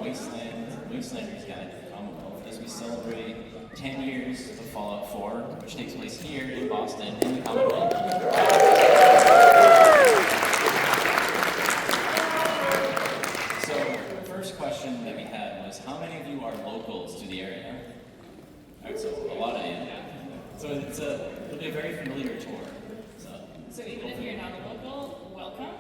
Wastelander's Guide to the Commonwealth as we celebrate 10 years of Fallout 4, which takes place here in Boston in the Commonwealth. So, the first question that we had was, how many of you are locals to the area? Alright, so a lot of you. So it'll be a very familiar tour. So even if you're not a local, welcome,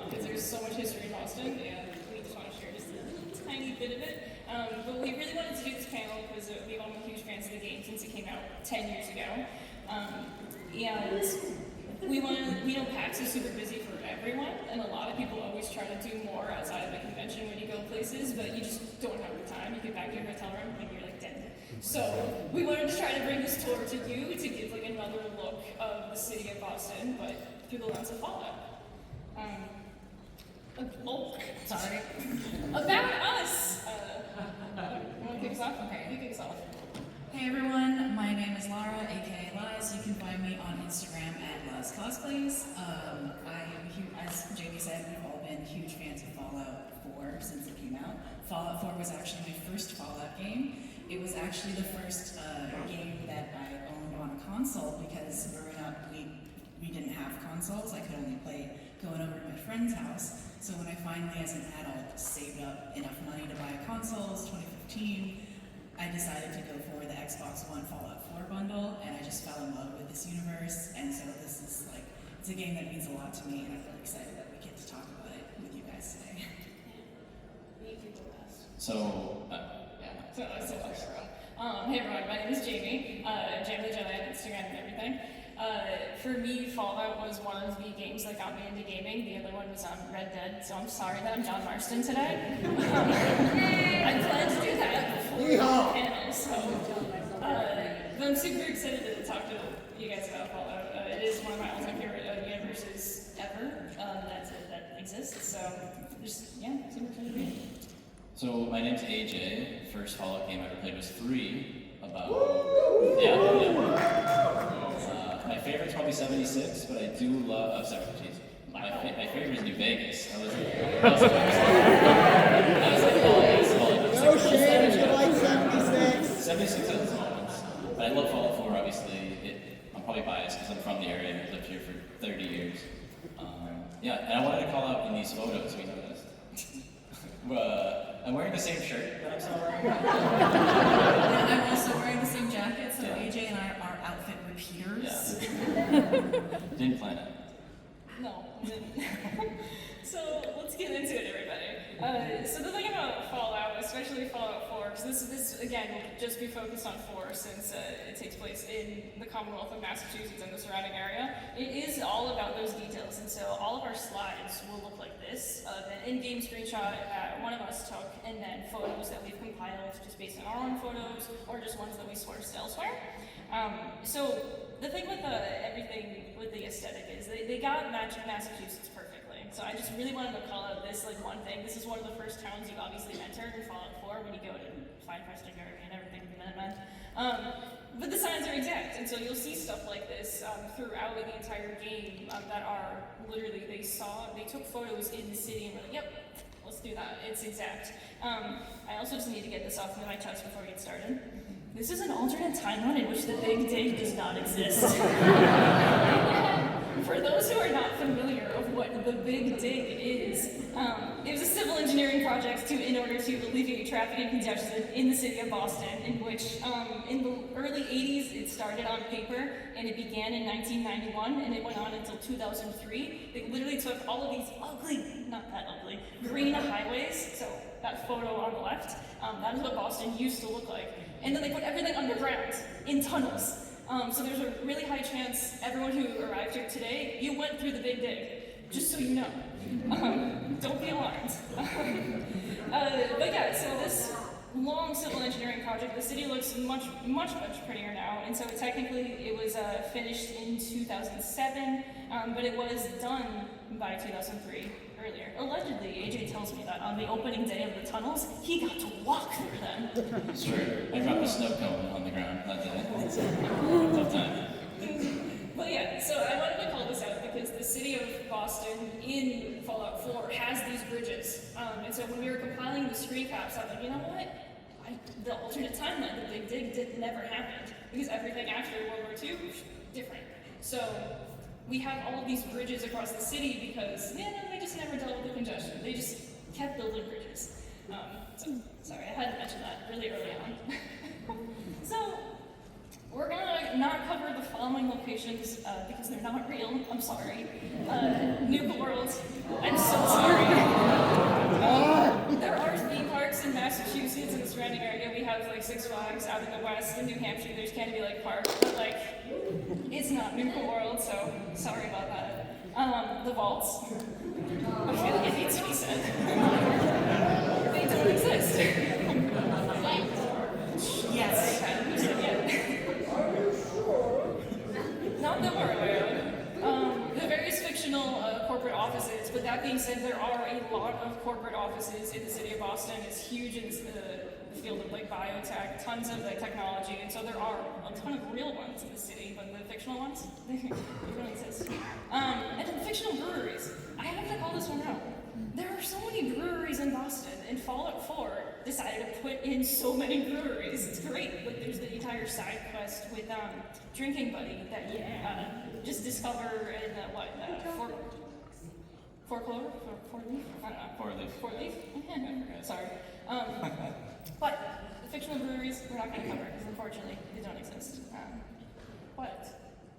because there's so much history in Boston, and we just want to share just a tiny bit of it. But we really wanted to do this panel because we've all been huge fans of the game since it came out 10 years ago. And we know PAX is super busy for everyone, and a lot of people always try to do more outside of the convention when you go places, but you just don't have the time. You get back to your hotel room and you're like dead. So we wanted to try to bring this tour to you to give like another look of the city of Boston, but through the lens of Fallout. Sorry. About us. You want to kick us off? Okay, you kick us off. Hey everyone, my name is Lara, aka Laz. You can find me on Instagram at Laz Cosplays. As Jamie said, we've all been huge fans of Fallout 4 since it came out. Fallout 4 was actually my first Fallout game. It was actually the first game that I owned on a console because growing up we didn't have consoles. I could only play going over to my friend's house. So when I finally, as an adult, saved up enough money to buy consoles, 2015, I decided to go for the Xbox One Fallout 4 bundle, and I just fell in love with this universe. And so this is like, it's a game that means a lot to me, and I'm really excited that we get to talk about it with you guys today. So, Hey everyone, my name is Jamie. Jamm the Jedi on Instagram and everything. For me, Fallout was one of the games that got me into gaming. The other one was Red Dead, so I'm sorry that I'm John Marston today. I planned to do that before the panel, so. But I'm super excited to talk to you guys about Fallout. It is one of my all-time favorite universes ever that exists, so just, yeah, super excited to be here. So my name's AJ. First Fallout game I ever played was 3. My favorite's probably 76, but I do love. My favorite is New Vegas. That was No shame, you like 76. 76 has its moments, but I love Fallout 4. Obviously, I'm probably biased because I'm from the area and I've lived here for 30 years. And I wanted to call out in these photos we noticed. I'm wearing the same shirt that I'm still wearing. And I'm also wearing the same jacket, so AJ and I are outfit repeaters. Yeah. Didn't plan it. No, I didn't. So let's get into it, everybody. So the thing about Fallout, especially Fallout 4, because this again will just be focused on 4 since it takes place in the Commonwealth of Massachusetts and the surrounding area. It is all about those details, and so all of our slides will look like this: an in-game screenshot that one of us took, and then photos that we've compiled just based on our own photos, or just ones that we sourced elsewhere. So the thing with everything with the aesthetic is they got Massachusetts perfectly. So I just really wanted to call out this one thing. This is one of the first towns you obviously enter in Fallout 4 when you go to find Preston Garvey and everything with the Minutemen. But the signs are exact, and so you'll see stuff like this throughout the entire game that are literally, they took photos in the city and were like, yep, let's do that, it's exact. I also just need to get this off of my chest before we get started. This is an alternate timeline in which the Big Dig does not exist. For those who are not familiar of what the Big Dig is, it was a civil engineering project in order to alleviate traffic and congestion in the city of Boston, in which in the early 80s it started on paper and it began in 1991 and it went on until 2003. They literally took all of these ugly, not that ugly, green highways, so that photo on the left, that is what Boston used to look like. And then they put everything underground in tunnels. So there's a really high chance everyone who arrived here today, you went through the Big Dig, just so you know. Don't be alarmed. But yeah, so this long civil engineering project, the city looks much prettier now, and so technically it was finished in 2007, but it was done by 2003. Earlier. Allegedly, AJ tells me that on the opening day of the tunnels, he got to walk through them. It's true. I dropped a snow cone on the ground that day. Tough time. But yeah, so I wanted to call this out because the city of Boston in Fallout 4 has these bridges. And so when we were compiling the screen caps, I was like, you know what? The alternate timeline that they did never happened because everything after World War II was different. So we have all of these bridges across the city because, they just never dealt with the congestion. They just kept building bridges. So, sorry, I had to mention that really early on. So, we're gonna not cover the following locations because they're not real. I'm sorry. Nuka World, I'm so sorry. There are theme parks in Massachusetts and the surrounding area. We have like Six Flags out in the west. In New Hampshire, there's Canopy Lake Park, but like, it's not Nuka World, so sorry about that. The vaults. I feel like it needs to be said. They don't exist. Yes. Not that we're aware of. The various fictional corporate offices, but that being said, there are a lot of corporate offices in the city of Boston. It's huge in the field of like biotech, tons of like technology, and so there are a ton of real ones in the city, but the fictional ones, they don't exist. And then fictional breweries. I have to call this one out. There are so many breweries in Boston, and Fallout 4 decided to put in so many breweries. It's great. Like there's the entire side quest with Drinking Buddy that you just discover in Four Clover? Four Leaf? I don't know. Four Leaf. Sorry. But the fictional breweries we're not going to cover because unfortunately they don't exist.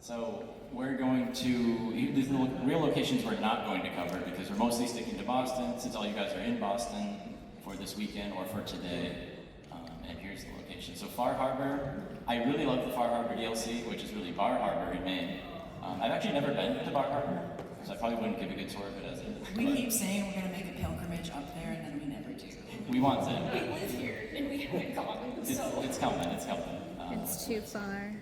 So we're going to, these real locations we're not going to cover because we're mostly sticking to Boston, since all you guys are in Boston for this weekend or for today. And here's the location. So Far Harbor, I really love the Far Harbor DLC, which is really Bar Harbor in Maine. I've actually never been to Bar Harbor, so I probably wouldn't give a good tour of it as it. We keep saying we're going to make a pilgrimage up there, and then we never do. We want to. We live here, and we haven't gone, so. It's coming. It's too far.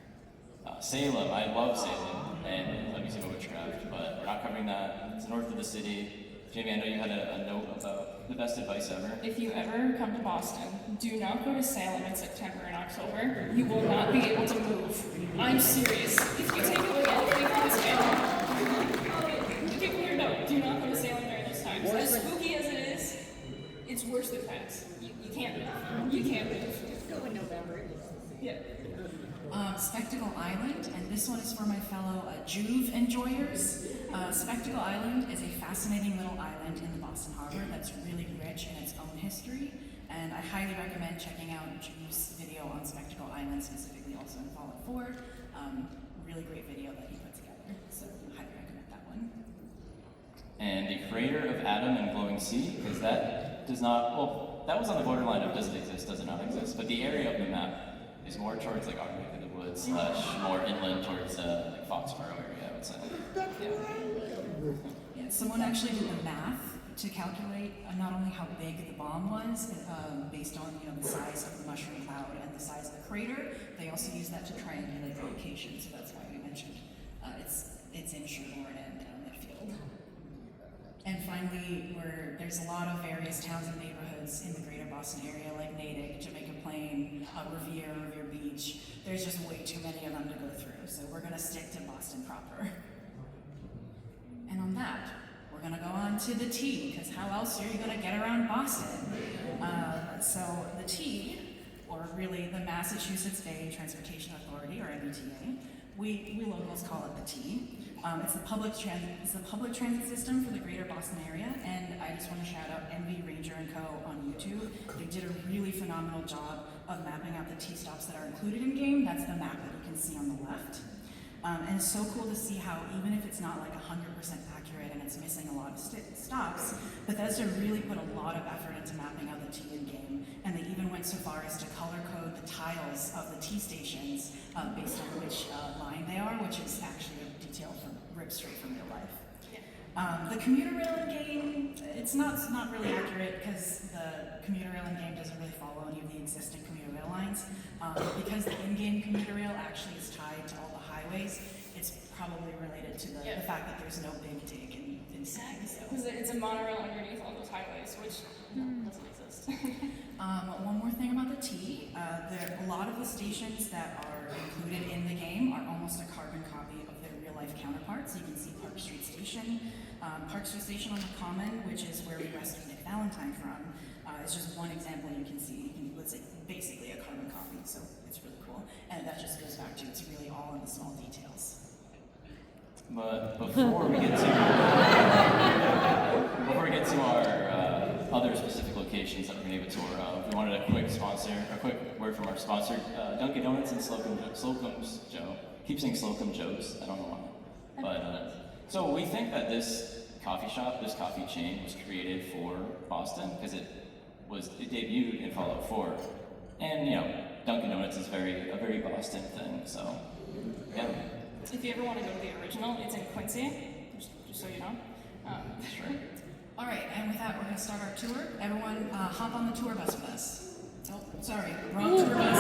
Salem, I love Salem, and let me see about Witchcraft, but we're not covering that. It's north of the city. Jamie, I know you had a note about the best advice ever. If you ever come to Boston, do not go to Salem in September and October. You will not be able to move. I'm serious. If you take a look at anything in Salem, give me your note. Do not go to Salem during those times. As spooky as it is, it's worse than facts. You can't move. You can't move. Go in November. Yeah. Spectacle Island, and this one is for my fellow Juve enjoyers. Spectacle Island is a fascinating little island in the Boston Harbor that's really rich in its own history, and I highly recommend checking out Juve's video on Spectacle Island, specifically also in Fallout 4. Really great video that he put together, so highly recommend that one. And the creator of Adam and Glowing Sea, because that does not, well, that was on the borderline of does it exist, does it not exist, but the area of the map is more towards like Arctic in the Woods, / more inland towards like Foxborough area, I would say. Yeah, someone actually did the math to calculate not only how big the bomb was, based on the size of the mushroom cloud and the size of the crater. They also used that to triangulate the location, so that's why we mentioned it's in Sherborne and Midfield. And finally, there's a lot of various towns and neighborhoods in the greater Boston area, like Natick, Jamaica Plain, Revere Beach. There's just way too many of them to go through, so we're going to stick to Boston proper. And on that, we're going to go on to the T, because how else are you going to get around Boston? So the T, or really the Massachusetts Bay Transportation Authority, or MBTA, we locals call it the T. It's the public transit system for the greater Boston area, and I just want to shout out MV Ranger & Co. on YouTube. They did a really phenomenal job of mapping out the T-stops that are included in game. That's the map that you can see on the left. And it's so cool to see how, even if it's not like 100% accurate and it's missing a lot of stops, Bethesda really put a lot of effort into mapping out the T in game, and they even went so far as to color code the tiles of the T stations based on which line they are, which is actually a detail ripped straight from real life. The commuter rail in game, it's not really accurate because the commuter rail in game doesn't really follow any of the existing commuter rail lines. Because the in-game commuter rail actually is tied to all the highways, it's probably related to the fact that there's no big dig in cities. Because it's a monorail underneath all those highways, which doesn't exist. One more thing about the T, a lot of the stations that are included in the game are almost a carbon copy of their real-life real-life counterparts. You can see Park Street Station. Park Street Station on the Common, which is where we rescued Nick Valentine from, is just one example you can see. It's like basically a carbon copy, so it's really cool. And that just goes back to it's really all in the small details. But before we get to our other specific locations that we're going to give a tour of, we wanted a quick word from our sponsor, Dunkin' Donuts and Slocum's Joe. Keep saying Slocum Joe's, I don't know why. But so we think that this coffee chain was created for Boston because it debuted in Fallout 4, and Dunkin' Donuts is a very Boston thing. So yeah. If you ever want to go to the original, it's in Quincy, just so you know. Sure. All right, and with that, we're going to start our tour. Everyone, hop on the tour bus with us. Oh, sorry, wrong tour bus.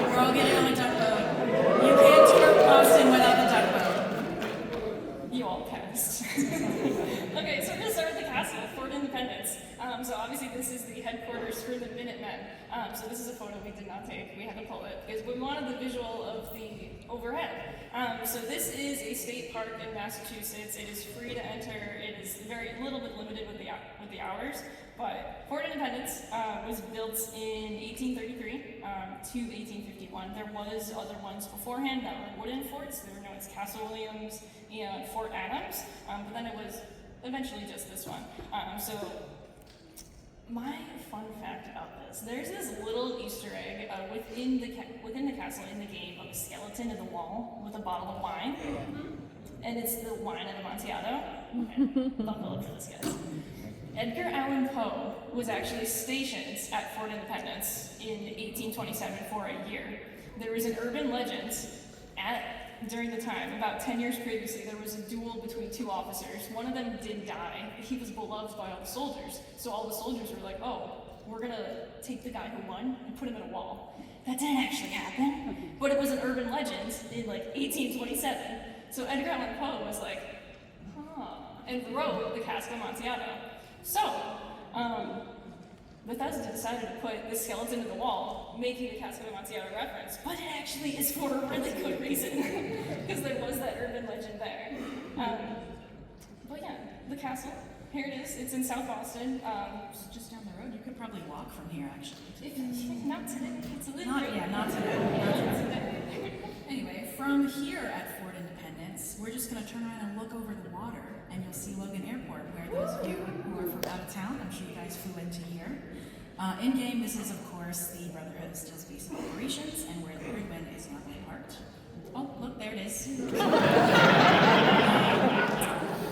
We're all getting on a duck boat. You can't tour Boston without a duck boat. You all passed. Okay, so we're going to start with the castle, Fort Independence. So obviously this is the headquarters for the Minutemen. So this is a photo we did not take. We had to pull it because we wanted the visual of the overhead. So this is a state park in Massachusetts. It is free to enter. It is a little bit limited with the hours. But Fort Independence was built in 1833 to 1851. There was other ones beforehand that were wooden forts. They were known as Castle Williams and Fort Adams. But then it was eventually just this one. So my fun fact about this, there's this little Easter egg within the castle in the game of a skeleton in the wall with a bottle of wine. And it's the wine of Amontillado. Okay, buckle up for this, guys. Edgar Allan Poe was actually stationed at Fort Independence in 1827 for a year. There was an urban legend during the time, about 10 years previously, there was a duel between two officers. One of them did die. He was beloved by all the soldiers. So all the soldiers were like, oh, we're gonna take the guy who won and put him in a wall. That didn't actually happen, but it was an urban legend in like 1827. So Edgar Allan Poe was like, and wrote the Cask of Amontillado. So, Bethesda decided to put this skeleton in the wall, making the Cask of Amontillado reference, but it actually is for a really good reason, because there was that urban legend there. But yeah, the castle, here it is. It's in South Boston. It's just down the road. You could probably walk from here, actually. Not today. It's a little Not today. Not today. Anyway, from here at Fort Independence, we're just going to turn around and look over the water, and you'll see Logan Airport, where those of you who are from out of town, I'm sure you guys flew into here. In-game, this is, of course, the Brotherhood of Steel Space and Operations, and where the crewman is normally parked. Oh, look, there it is.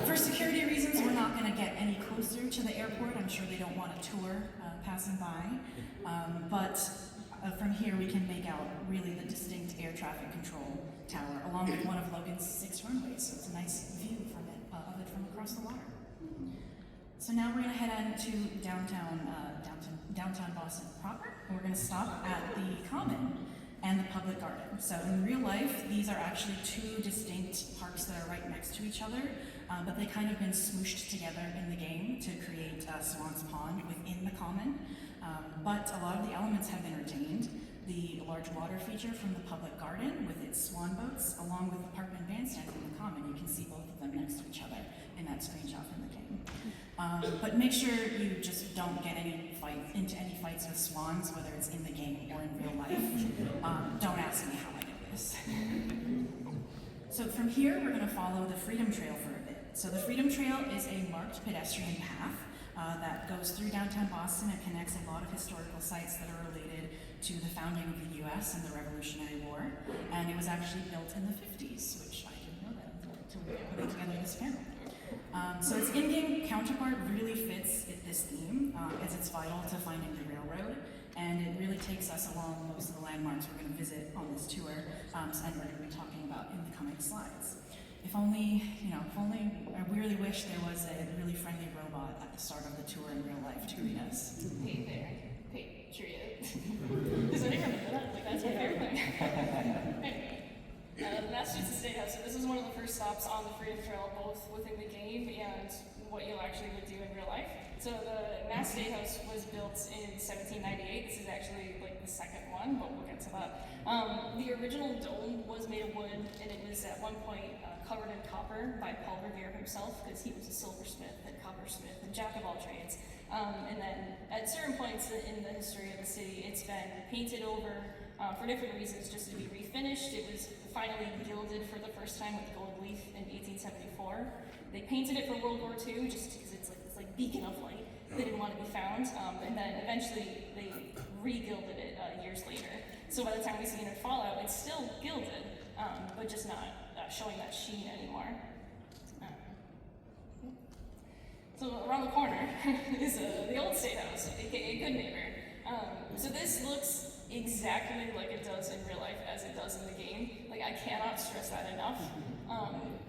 For security reasons, we're not going to get any closer to the airport. I'm sure they don't want a tour passing by. But from here, we can make out really the distinct air traffic control tower, along with one of Logan's 6 runways. So it's a nice view of it from across the water. So now we're going to head into downtown Boston proper, and we're going to stop at the Common and the Public Garden. So in real life, these are actually 2 distinct parks that are right next to each other, but they kind of been smooshed together in the game to create Swan's Pond within the Common. But a lot of the elements have been retained. The large water feature from the Public Garden with its swan boats, along with the Parkman Bandstand from the Common. You can see both of them next to each other in that screenshot from the game. But make sure you just don't get into any fights with swans, whether it's in the game or in real life. Don't ask me how I know this. So from here, we're going to follow the Freedom Trail for a bit. So the Freedom Trail is a marked pedestrian path that goes through downtown Boston and connects a lot of historical sites that are related to the founding of the U.S. and the Revolutionary War. And it was actually built in the 50s, which I didn't know that until we were putting together this panel. So its in-game counterpart really fits this theme, as it's vital to finding the railroad, and it really takes us along most of the landmarks we're going to visit on this tour, and we're going to be talking about in the coming slides. If only, I really wish there was a really friendly robot at the start of the tour in real life to greet us. Hey there. Hey, Patriot. Does anyone remember that? Like, that's my favorite thing. Anyway. The Massachusetts State House. So this was one of the first stops on the Freedom Trail, both within the game and what you actually would do in real life. So the Mass State House was built in 1798. This is actually like the second one, but we'll get to that. The original dome was made of wood, and it was at one point covered in copper by Paul Revere himself, because he was a silversmith and coppersmith and jack of all trades. And then at certain points in the history of the city, it's been painted over for different reasons, just to be refinished. It was finally gilded for the first time with gold leaf in 1874. They painted it for World War II, just because it's like this beacon of light. They didn't want to be found, and then eventually they re-gilded it years later. So by the time we see it in Fallout, it's still gilded, but just not showing that sheen anymore. So around the corner is the old State House, aka Good Neighbor. So this looks exactly like it does in real life as it does in the game. Like, I cannot stress that enough.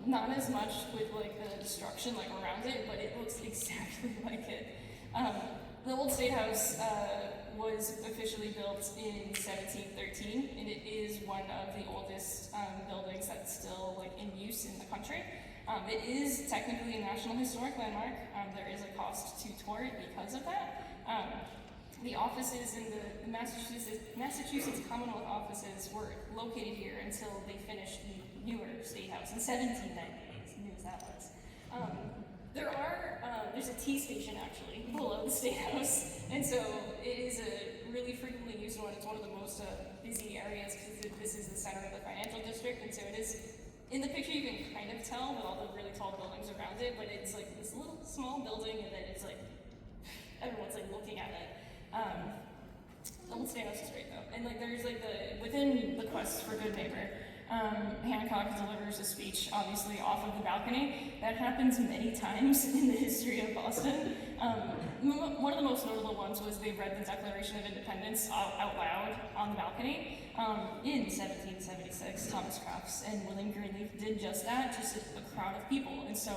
Not as much with like the destruction like around it, but it looks exactly like it. The old State House was officially built in 1713, and it is one of the oldest buildings that's still like in use in the country. It is technically a National Historic Landmark. There is a cost to tour it because of that. The offices in the Massachusetts Commonwealth offices were located here until they finished the newer State House in 1798, as new as that was. There's a T station actually below the State House, and so it is a really frequently used one. It's one of the most busy areas because this is the center of the financial district, and so it is. In the picture, you can kind of tell with all the really tall buildings around it, but it's like this little small building, and then it's like everyone's like looking at it. The old State House is great though, and like there's like within the quest for Good Neighbor, Hancock delivers a speech, obviously off of the balcony. That happens many times in the history of Boston. One of the most notable ones was they read the Declaration of Independence out loud on the balcony. In 1776, Thomas Crofts and William Greenleaf did just that, just a crowd of people. And so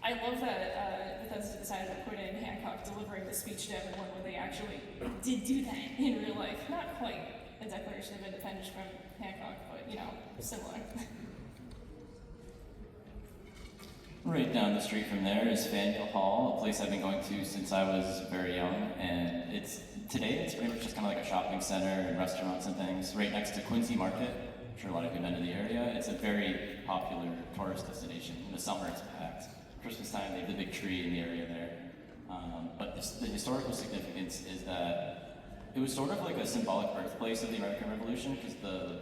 I love that Bethesda decided to put in Hancock delivering the speech to everyone when they actually did do that in real life. Not quite a Declaration of Independence from Hancock, but you know, similar. Right down the street from there is Faneuil Hall, a place I've been going to since I was very young, and today it's pretty much just kind of like a shopping center and restaurants and things. Right next to Quincy Market, I'm sure a lot of you have been to the area. It's a very popular tourist destination. In the summer it's packed. Christmas time they have the big tree in the area there. But the historical significance is that it was sort of like a symbolic birthplace of the American Revolution, because the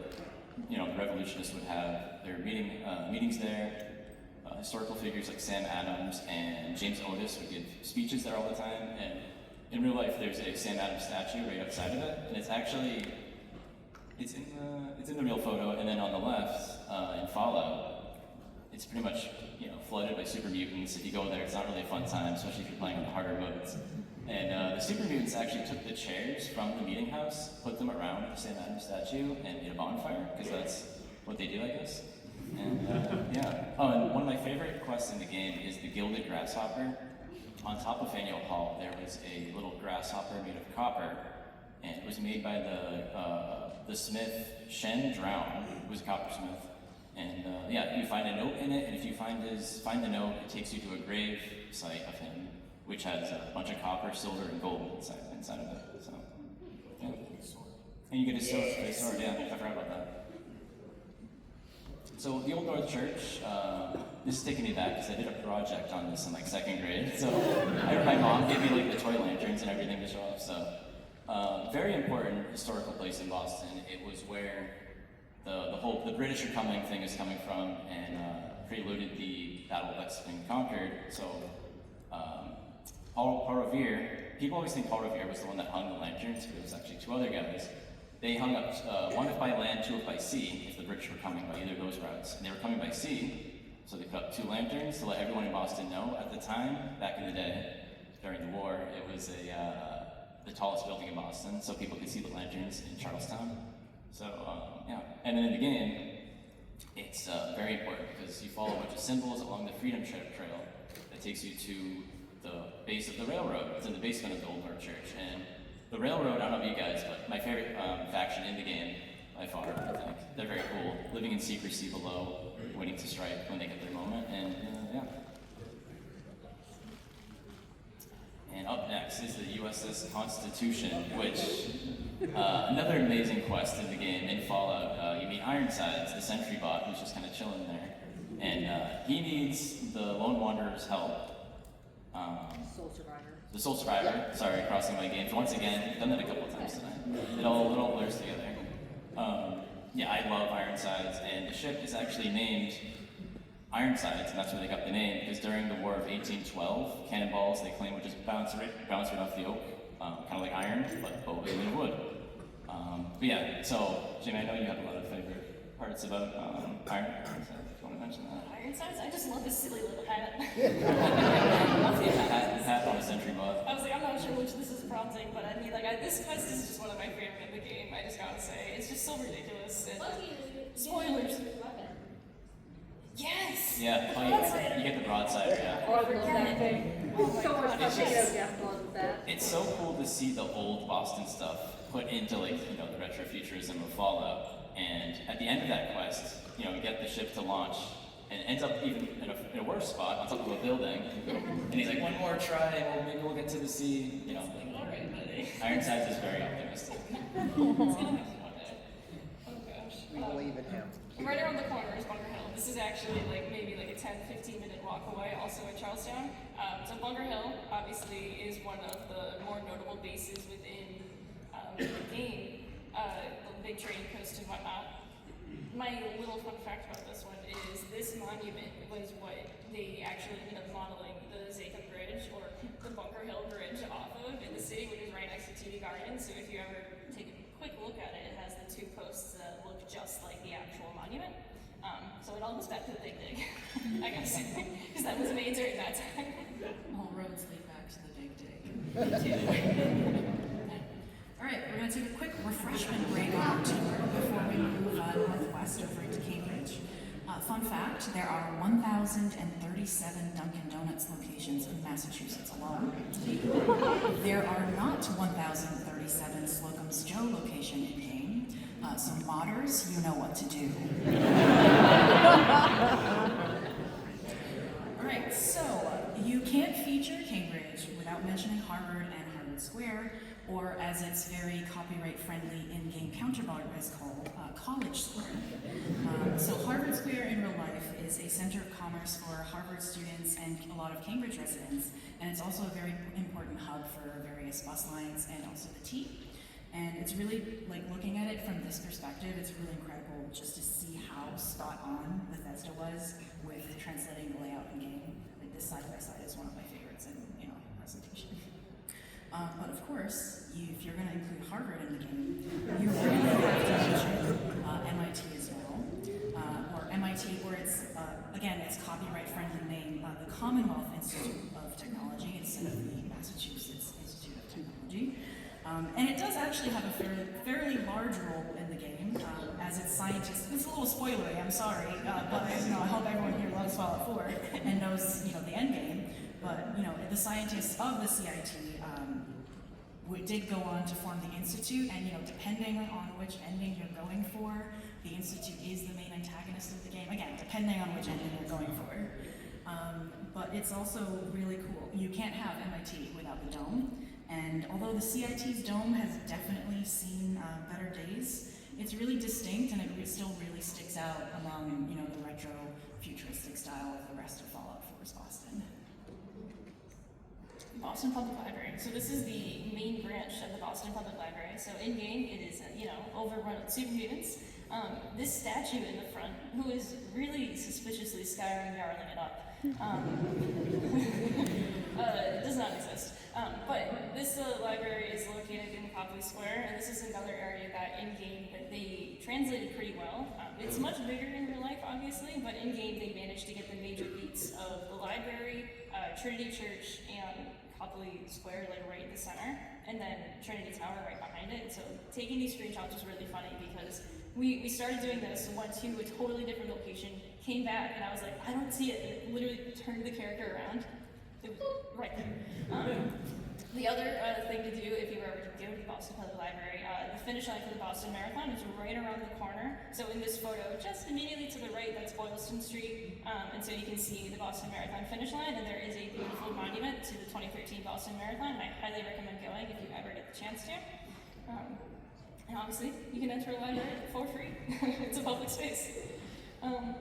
revolutionists would have their meetings there. Historical figures like Sam Adams and James Otis would give speeches there all the time, and in real life there's a Sam Adams statue right outside of it, and it's in the real photo, and then on the left in Fallout, it's pretty much flooded by super mutants. If you go there, it's not really a fun time, especially if you're playing on the harder modes. And the super mutants actually took the chairs from the meeting house, put them around the Sam Adams statue, and made a bonfire, because that's what they do, I guess. And yeah. Oh, and one of my favorite quests in the game is the Gilded Grasshopper. On top of Faneuil Hall, there was a little grasshopper made of copper, and it was made by the smith Shen Drown, who was a coppersmith. And yeah, you find a note in it, and if you find the note, it takes you to a grave site of him, which has a bunch of copper, silver, and gold inside of it. So, yeah. And you get a sword, yeah, I forgot about that. So the Old North Church, this is taking me back because I did a project on this in like second grade. So my mom gave me like the toy lanterns and everything to show off. So very important historical place in Boston. It was where the British are coming thing is coming from, and preluded the Battle of Lexington and Concord. So Paul Revere, people always think Paul Revere was the one that hung the lanterns, but it was actually two other guys. They hung up one if by land, two if by sea, if the British were coming by either of those routes. And they were coming by sea, so they put up two lanterns to let everyone in Boston know. At the time, back in the day, during the war, it was the tallest building in Boston, so people could see the lanterns in Charlestown. So, yeah. And then in the game, it's very important because you follow a bunch of symbols along the Freedom Trail that takes you to the base of the railroad. It's in the basement of the Old North Church. And the railroad, I don't know about you guys, but my favorite faction in the game, by far, I think. They're very cool, living in secrecy below, waiting to strike when they get their moment, and yeah. And up next is the USS Constitution, which, another amazing quest in the game. In Fallout, you meet Ironsides, the sentry bot, who's just kind of chilling there. And he needs the Lone Wanderer's help. Soul Survivor. The Soul Survivor, sorry, crossing my games. Once again, done that a couple of times tonight. It all blurs together. Yeah, I love Ironsides, and the ship is actually named Ironsides, and that's where they got the name, because during the War of 1812, cannonballs, they claim, would just bounce right off the oak, kind of like iron, but made of wood. But yeah, so, Jimmy, I know you have a lot of favorite parts about Ironsides. If you want to mention that. Ironsides? I just love this silly little hat. Hat on a sentry bot. I was like, I'm not sure which this is prompting, but I mean, like, this quest is just one of my favorite in the game, I just gotta say. It's just so ridiculous. And spoilers. Yes! Yeah, you get the broadside, yeah. Oh, I love that thing. Oh my So much God, fun. yes. Yeah, love that. It's so cool to see the old Boston stuff put into, like, you know, the retrofuturism of Fallout. And at the end of that quest, you know, we get the ship to launch, and it ends up even in a worse spot on top of a building. And he's like, one more try, well, maybe we'll get to the sea. You know, Alright, buddy. Ironsides is very optimistic. It's gonna happen one day. Oh gosh. We believe in him. Right around the corner is Bunker Hill. This is actually like maybe like a 10-15 minute walk away, also in Charlestown. So Bunker Hill obviously is one of the more notable bases within the game, the big trading post and whatnot. My little fun fact about this one is this monument was what they actually ended up modeling the Zeta Bridge or the Bunker Hill Bridge off of in the city, which is right next to TD Garden. So if you ever take a quick look at it, it has the two posts that look just like the actual monument. So it all goes back to the Big Dig, I guess, because that was made during that time. All roads lead back to the Big Dig. All right, we're going to take a quick refreshment break on our tour before we move northwest over into Cambridge. Fun fact, there are 1,037 Dunkin' Donuts locations in Massachusetts alone. There are not 1,037 Slocum's Joe location in game, so modders, you know what to do. All right, so you can't feature Cambridge without mentioning Harvard and Harvard Square, or as it's very copyright-friendly in-game counterpart is called, College Square. So Harvard Square in real life is a center of commerce for Harvard students and a lot of Cambridge residents, and it's also a very important hub for various bus lines and also the T. And it's really, like, looking at it from this perspective, it's really incredible just to see how spot on Bethesda was with translating the layout in game. Like, this side by side is one of my favorites in, you know, presentation. But of course, if you're going to include Harvard in the game, you really have to mention MIT as well, or MIT, or it's again, its copyright-friendly name, the Commonwealth Institute of Technology instead of the Massachusetts Institute of Technology. And it does actually have a fairly large role in the game, as its scientists. It's a little spoilery, I'm sorry, but you know, I hope everyone here loves Fallout 4 and knows, you know, the end game. But you know, the scientists of the CIT did go on to form the Institute, and you know, depending on which ending you're going for, the Institute is the main antagonist of the game. Again, depending on which ending you're going for. But it's also really cool. You can't have MIT without the dome, and although the CIT's dome has definitely seen better days, it's really distinct, and it still really sticks out among, you know, the retro futuristic style of the rest of Fallout 4's Boston. Boston Public Library. So this is the main branch of the Boston Public Library. So in game, it is you know, overrun with super mutants. This statue in the front, who is really suspiciously Skyrim yarling it up, it does not exist. But this library is located in Copley Square, and this is another area that in game that they translated pretty well. It's much bigger in real life, obviously, but in game they managed to get the major beats of the library, Trinity Church, and Copley Square, like right in the center, and then Trinity Tower right behind it. So taking these screenshots was really funny because we started doing this, went to a totally different location, came back, and I was like, I don't see it. And it literally turned the character around. It was right there. The other thing to do if you were ever to go to the Boston Public Library, the finish line for the Boston Marathon is right around the corner. So in this photo, just immediately to the right, that's Boylston Street, and so you can see the Boston Marathon finish line, and there is a beautiful monument to the 2013 Boston Marathon, and I highly recommend going if you ever get the chance to. And obviously, you can enter a library for free. It's a public space.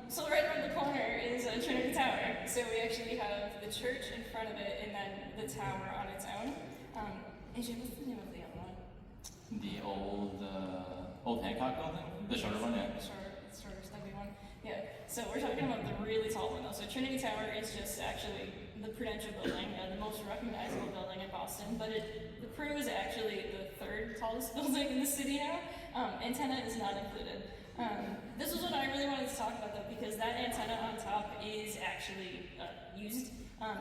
So right around the corner is Trinity Tower. So we actually have the church in front of it and then the tower on its own. AJ, what's the name of the other one? The old Hancock building? The shorter one, yeah. The shorter, stubby one. Yeah, so we're talking about the really tall one though. So Trinity Tower is just actually the Prudential building, the most recognizable building in Boston, but the Prue is actually the third tallest building in the city now. Antenna is not included. This was what I really wanted to talk about though, because that antenna on top is actually used.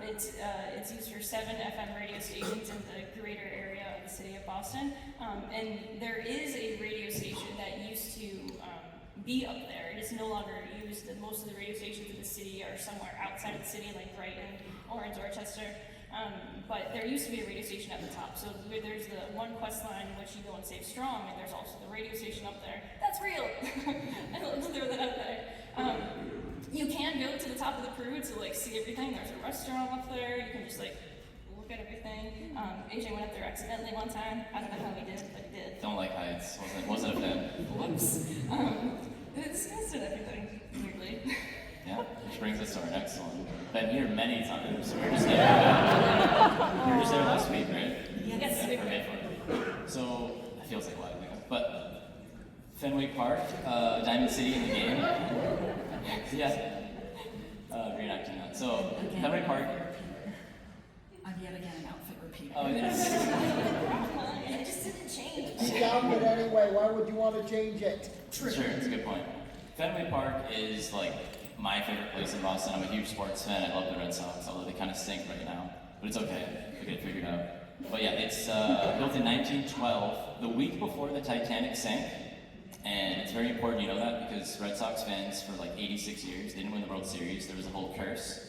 It's used for 7 FM radio stations in the greater area of the city of Boston. And there is a radio station that used to be up there. It is no longer used. Most of the radio stations in the city are somewhere outside of the city, like Brighton, Orange, Dorchester. But there used to be a radio station at the top. So there's the one quest line in which you go and save strong, and there's also the radio station up there. That's real! I love to throw that out there. You can go to the top of the Prue to like see everything. There's a restaurant up there. You can just like look at everything. AJ went up there accidentally one time. I don't know how he did, but he did. Don't like heights. Wasn't a fan. Whoops. This guy's did everything weirdly. Yeah, which brings us to our next one. Been here many times. So we're just there. We were just there last week, right? Yes. Yeah, for Mayflower. So it feels like a while ago. But Fenway Park, Diamond City in the game. Yeah. Reenacting that. So Fenway Park. I'm yet again an outfit repeater. Oh, yes. It just didn't change. You found it anyway, why would you want to change it? Sure, it's a good point. Fenway Park is like my favorite place in Boston. I'm a huge sports fan. I love the Red Sox, although they kind of stink right now. But it's okay. We'll get it figured out. But yeah, it's built in 1912, the week before the Titanic sank. And it's very important you know that because Red Sox fans for like 86 years, they didn't win the World Series. There was a whole curse.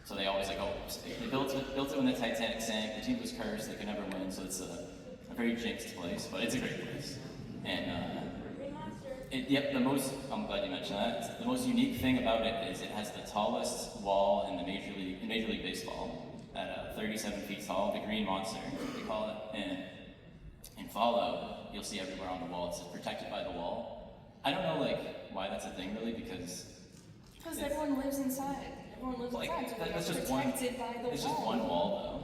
So they always like, oh, they built it when the Titanic sank. The team was cursed. They could never win. So it's a very jinxed place, but it's a great place. And I'm glad you mentioned that. The most unique thing about it is it has the tallest wall in Major League Baseball at 37 feet tall, the Green Monster, they call it. And in Fallout, you'll see everywhere on the wall, it says protected by the wall. I don't know why that's a thing really, because everyone lives inside. Everyone lives inside, so that's they're just one. protected by the wall. It's just one wall though.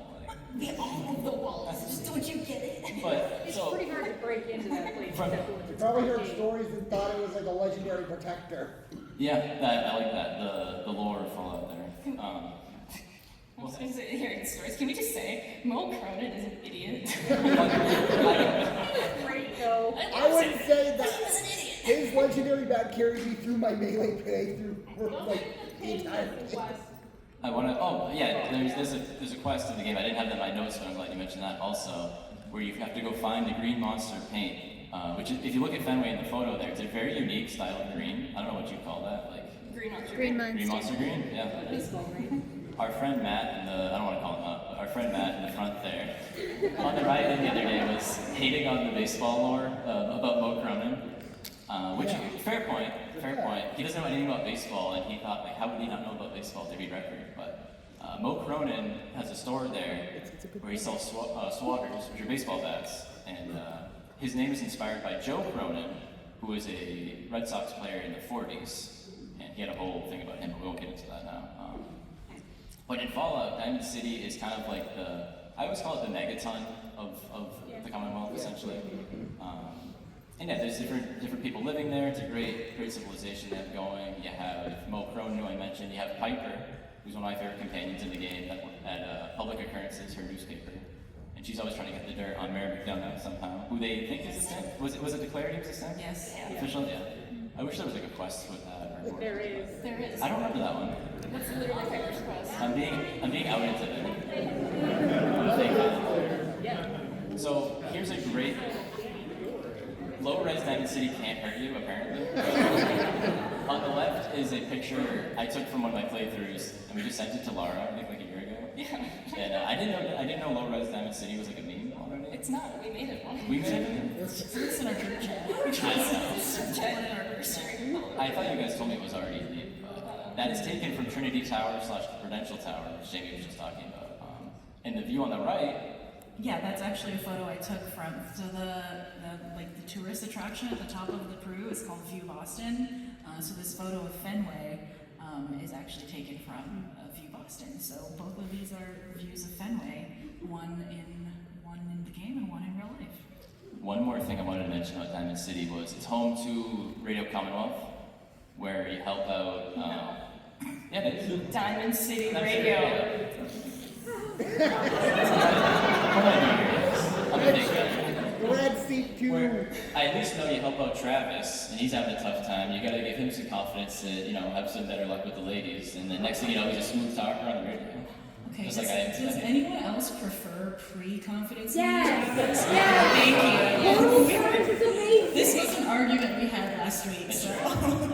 All of the walls. Just don't you get it? But It's so pretty hard to break into that place. From- except when You it's probably heard gate. stories and thought it was like a legendary protector. yeah, I like that. The lore of Fallout there. I was going to say, hearing stories, can we just say, Mo Cronin is an idiot? Great go. I wouldn't say that. He was an idiot. His legendary bat carried me through my melee playthrough like the entire thing. I want to. Oh yeah, there's a quest in the game. I didn't have that in my notes, but I'm glad you mentioned that also, where you have to go find the Green Monster paint. Which, if you look at Fenway in the photo there, it's a very unique style of green. I don't know what you call that, like Green Monster. Green Monster. Green Monster green. Yeah. Baseball, right? Our friend Matt I don't want to call him out, but our friend Matt in the front there, on the right the other day was hating on the baseball lore about Mo Cronin. Which, fair point. He doesn't know anything about baseball, and he thought, how would he not know about baseball to read record? But Mo Cronin has a store there where he sells swatters, which are baseball bats, and his name is inspired by Joe Cronin, who was a Red Sox player in the 40s, and he had a whole thing about him, but we won't get into that now. But in Fallout, Diamond City is kind of like I always call it the megaton of the Commonwealth, essentially. And yeah, there's different people living there. It's a great civilization they have going. You have Mo Cronin, who I mentioned. You have Piper, who's one of my favorite companions in the game at Public Occurrences, her newspaper. And she's always trying to get the dirt on Mayor McDonough somehow, who they think is a simp. Was it declared he was a simp? Yes. Official? Yeah. I wish there was a quest with that. Or There is. There is. I don't remember that one. That's literally Piper's quest. I'm being outed today. I'm a fake fan. Yeah. So here's a great low-res Diamond City can't hurt you, apparently. On the left is a picture I took from one of my playthroughs, and we just sent it to Lara, I think like a year ago. Yeah. And I didn't know low-res Diamond City was like a meme. It's not. We made it one. We made it. It's in our group chat. I thought you guys told me it was already made. That is taken from Trinity Tower / Prudential Tower, which Jamie was just talking about. And the view on the right. Yeah, that's actually a photo I took from, so the tourist attraction at the top of the Peru is called View Boston. So this photo of Fenway is actually taken from View Boston. So both of these are views of Fenway, one in the game and one in real life. One more thing I wanted to mention about Diamond City was it's home to Radio Commonwealth, where you help out. Yeah, it is. Diamond City Diamond Radio. I'm a big fan. Glad seat two. Where I at least know you help out Travis, and he's having a tough time. You gotta give him some confidence to, have some better luck with the ladies. And the next thing you know, he's a smooth talker on the radio. Okay, Just does, like I am does today. anyone else prefer pre-confidence? Yes. Thank you. Yours is amazing. This was an argument we had last week, so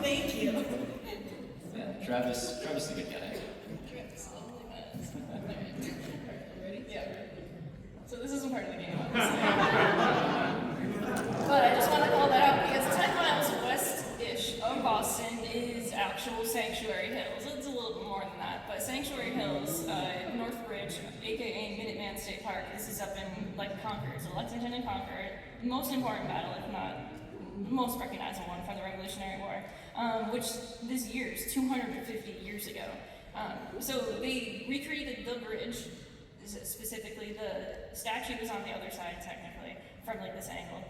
thank you. Yeah, Travis is a good guy. Yeah. So this isn't part of the game, obviously. But I just want to call that out because 10 miles west-ish of Boston is actual Sanctuary Hills. It's a little bit more than that, but Sanctuary Hills, North Ridge, aka Minuteman State Park, this is up in Concord, so Lexington and Concord. Most important battle, if not most recognizable one from the Revolutionary War, which this year is 250 years ago. So they recreated the bridge. Specifically, the statue is on the other side, technically, from this angle.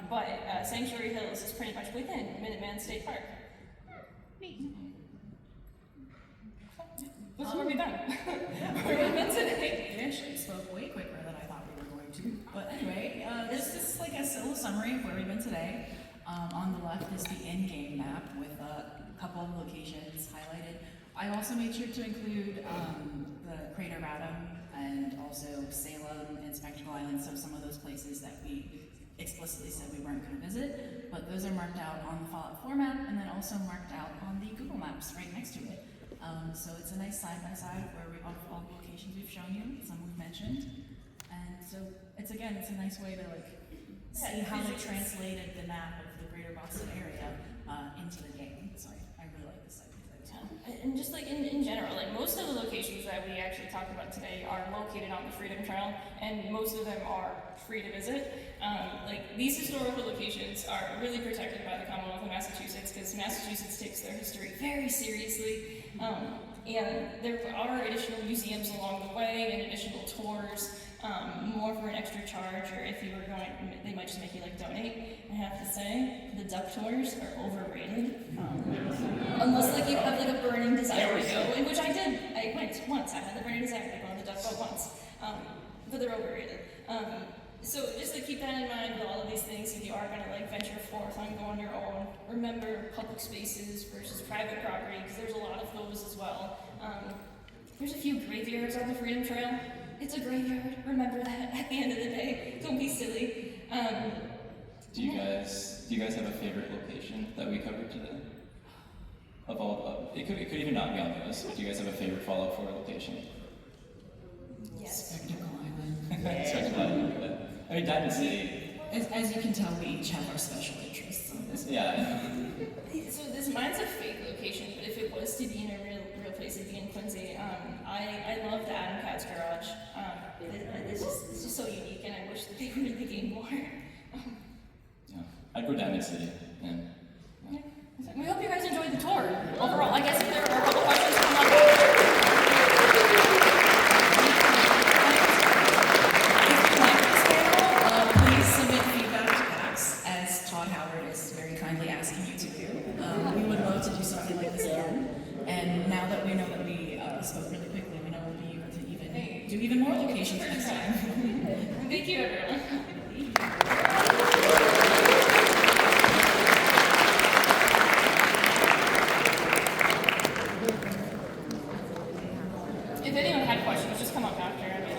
But Sanctuary Hills is pretty much within Minuteman State Park. That's where we've done. Where we've been today. We actually spoke way quicker than I thought we were going to. But anyway, this is a little summary of where we've been today. On the left is the in-game map with a couple of locations highlighted. I also made sure to include the Crater Radom and also Salem and Spectacle Island, so some of those places that we explicitly said we weren't going to visit, but those are marked out on the Fallout 4 map and then also marked out on the Google Maps right next to it. So it's a nice side-by-side where we have all the locations we've shown you, some we've mentioned, and so it's a nice way to see how they translated the map of the greater Boston area into the game. So I really like this site. And just in general, most of the locations that we actually talked about today are located on the Freedom Trail, and most of them are free to visit. These historical locations are really protected by the Commonwealth of Massachusetts because Massachusetts takes their history very seriously. And there are additional museums along the way and additional tours, more for an extra charge, or if you were going, they might just make you donate. I have to say, the duck tours are overrated. Unless you have a burning desire to go, in which I did. I went once. I had the burning desire to go on the duck boat once, but they're overrated. So just keep that in mind with all of these things. If you are going to venture forth on go on your own, remember public spaces versus private property, because there's a lot of those as well. There's a few graveyards on the Freedom Trail. It's a graveyard. Remember that at the end of the day. Don't be silly. Do you guys have a favorite location that we covered today? Of all, it could even not be on the list. But do you guys have a favorite Fallout 4 location? Yes. Spectacle Island. Spectacle Island. I mean, Diamond City. As you can tell, we each have our special interests on this. Yeah. So mine's a fake location, but if it was to be in a real place, it'd be in Quincy. I love the Adam Cat's Garage. It's just so unique, and I wish that they would the game more. Yeah. I'd go Diamond City. And, yeah. We hope you guys enjoyed the tour. Overall, I guess if there are a couple questions, come on. Please submit feedback to PAX, as Todd Howard is very kindly asking you to do. We would love to do something like this again. And now that we know that we spoke really quickly, we know we'll be able to do even more locations next time. Thank you, everyone. If anyone had questions, just come up after.